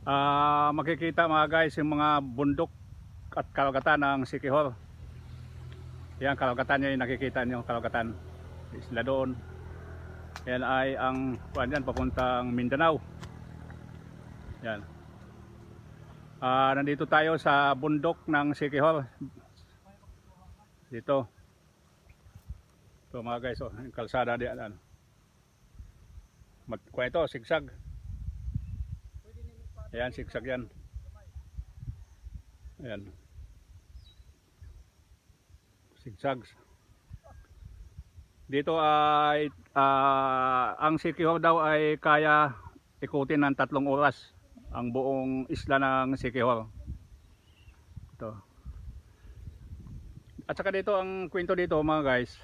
Makikita mga guys yung mga bundok at kalagatan ng Siquijor. Yan, kalagatan nyo yung nakikita nyo, kalagatan. Isla doon. Yan ay ang kuan yan, papuntang Mindanao. Yan. Nandito tayo sa bundok ng Siquijor. Dito. Ito mga guys, oh, yung kalsada diyan. Kuha ito, sigsag. Ayan, sigsag yan. Ayan. Sigsag. Dito ay ang Siquijor daw ay kaya ikutin ng 3 oras ang buong isla ng Siquijor. Ito. At saka dito ang kwento dito mga guys,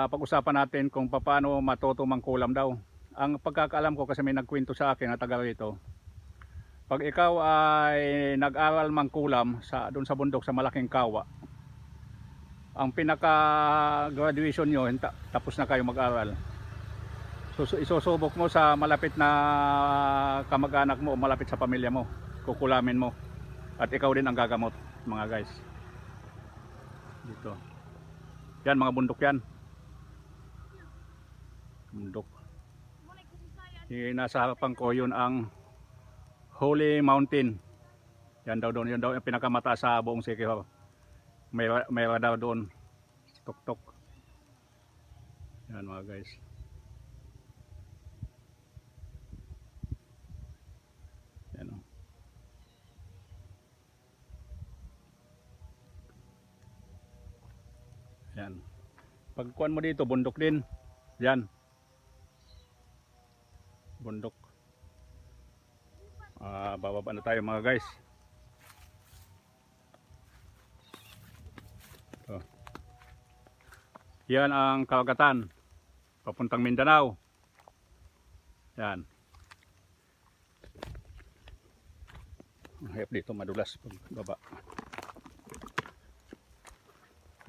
pag-usapan natin kung paano matuto mangkulam daw. Ang pagkakaalam ko kasi may nagkwento sa akin na taga rito. Pag ikaw ay nag-aral mangkulam doon sa bundok sa malaking kawa, ang pinaka-graduation nyo, tapos na kayo mag-aral. So, isusubok mo sa malapit na kamag-anak mo o malapit sa pamilya mo. Kukulamin mo. At ikaw din ang gagamot, mga guys. Dito. Yan, mga bundok yan. Bundok. Nasa harapan ko, yun ang Holy Mountain. Yan daw doon, yun daw yung pinakamataas sa buong Siquijor. May radar doon. Tok-tok. Yan mga guys. Yan o. Yan. Pagkuhan mo dito, bundok din. Yan. Bundok. Bababa na tayo mga guys. So. Yan ang kalagatan papuntang Mindanao. Yan. Ang hayop dito madulas pag baba.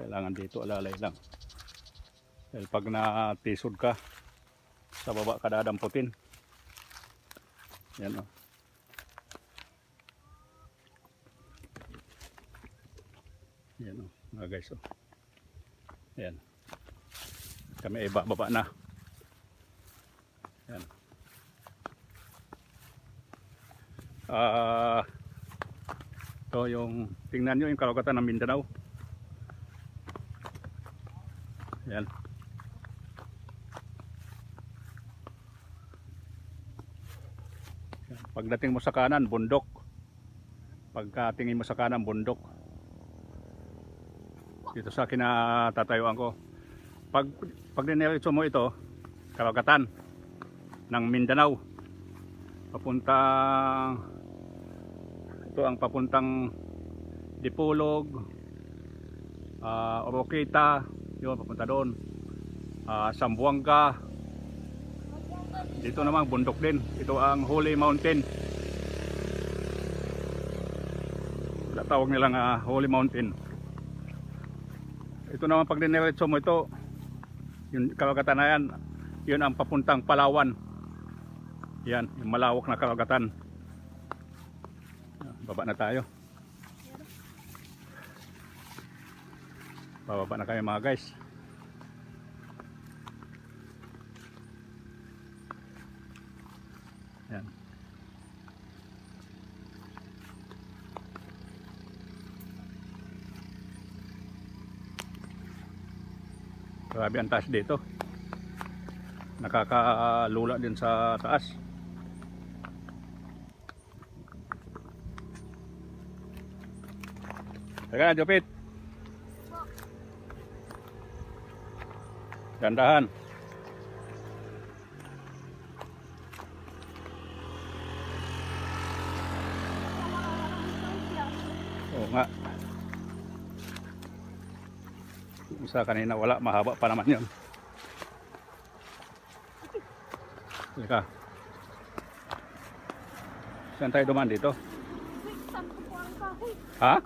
Kailangan dito alalay lang. Dahil pag natisod ka sa baba ka dadamputin. Yan o. Yan o mga guys o. Yan. Kami ay baba na. Yan. Ito yung tingnan nyo yung kalagatan ng Mindanao. Yan. Pagdating mo sa kanan, bundok. Pagkatingin mo sa kanan, bundok. Dito sa kinatatayuan ko. Pag diniretso mo ito, kalagatan ng Mindanao. Papuntang ito ang papuntang Dipolog, Oroqueta, yun papunta doon. Zamboanga. Dito naman bundok din. Ito ang Holy Mountain. Tawag nilang Holy Mountain. Ito naman pag diniretso mo ito, yung kalagatan na yan, yun ang papuntang Palawan. Yan, yung malawak na kalagatan. Baba na tayo. Bababa na kayo mga guys. Yan. Grabe ang taas dito. Nakakalula din sa taas. Teka, Jopit. Dandahan. Oo nga. Isa kanina wala, mahaba pa naman yun. Teka. Saan tayo dumaan dito? Ha?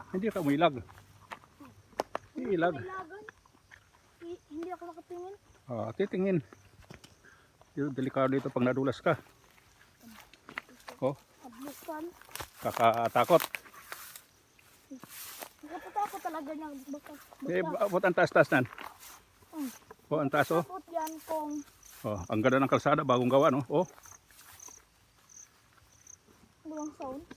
Hindi ka umilag. Ilag. Hindi ako nakatingin. Titingin. Yung delikado dito pag nadulas ka. Oh, Adbukan. kakatakot. Nakatakot talaga niyang bakas. Abot ang taas-taas nan. Hmm. Oh, ang taas oh. Takot yan kung Ang ganda ng kalsada, bagong gawa no. Oh, luwang sound.